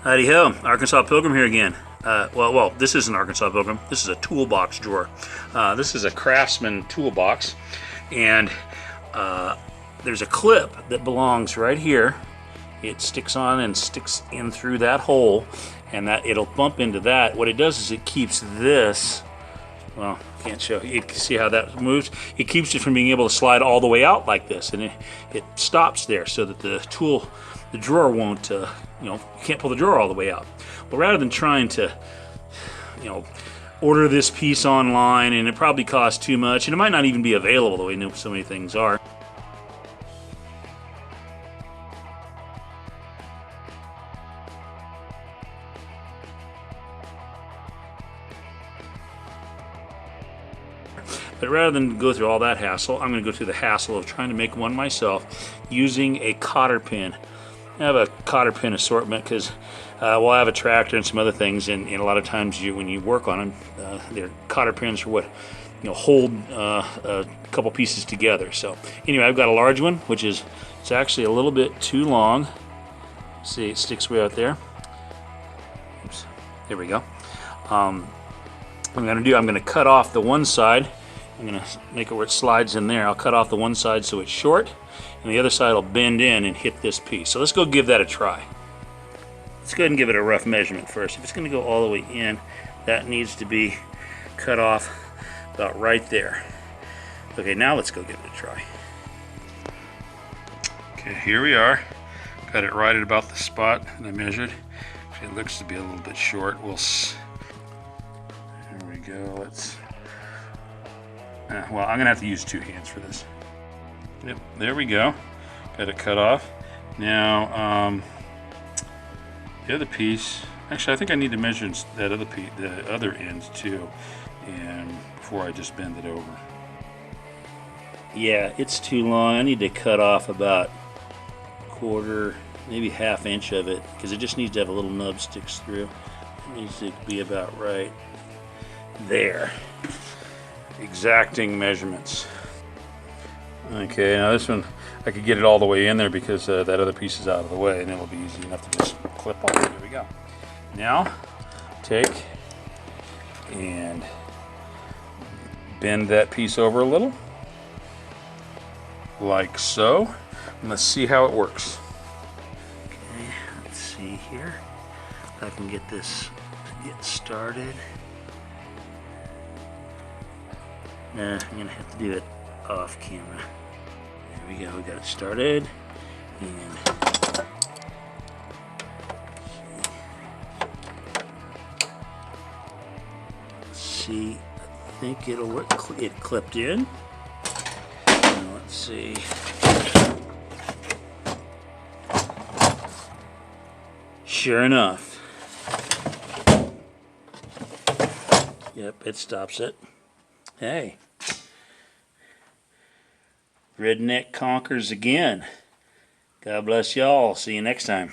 Howdy ho, Arkansas Pilgrim here again. Well, this isn't Arkansas Pilgrim. This is a toolbox drawer. This is a Craftsman toolbox, and there's a clip that belongs right here. It sticks on and sticks in through that hole, and that it'll bump into that. What it does is it keeps this. Well, can't show you. Can see how that moves. It keeps it from being able to slide all the way out like this, and it stops there so that the drawer won't, you can't pull the drawer all the way out. Well, rather than trying to, order this piece online, and it probably costs too much, and it might not even be available the way so many things are. But rather than go through all that hassle, I'm going to go through the hassle of trying to make one myself using a Cotter pin. I have a Cotter pin assortment because well, I have a tractor and some other things, and a lot of times when you work on them, they're Cotter pins for what hold a couple pieces together. So anyway, I've got a large one, which it's actually a little bit too long. See, it sticks way out there. Oops, there we go. What I'm going to cut off the one side. I'm going to make it where it slides in there. I'll cut off the one side so it's short, and the other side will bend in and hit this piece. So let's go give that a try. Let's go ahead and give it a rough measurement first. If it's going to go all the way in, that needs to be cut off about right there. Okay, now let's go give it a try. Okay, here we are. Got it right at about the spot that I measured. It looks to be a little bit short. There we go. Well, I'm gonna have to use two hands for this. Yep, there we go. Got it cut off. Now, the other piece. Actually, I think I need to measure that other piece, the other end too, and before I just bend it over. Yeah, it's too long. I need to cut off about a quarter, maybe ½ inch of it, because it just needs to have a little nub sticks through. It needs to be about right there. Exacting measurements. Okay, now this one, I could get it all the way in there because that other piece is out of the way, and it'll be easy enough to just clip on. There we go. Now, take and bend that piece over a little, like so, and let's see how it works. Okay, let's see here. If I can get this to get started. I'm gonna have to do it off camera. There we go, we got it started. And let's see, I think it'll work. It clipped in. Now let's see. Sure enough. Yep, it stops it. Hey, Redneck conquers again. God bless y'all. See you next time.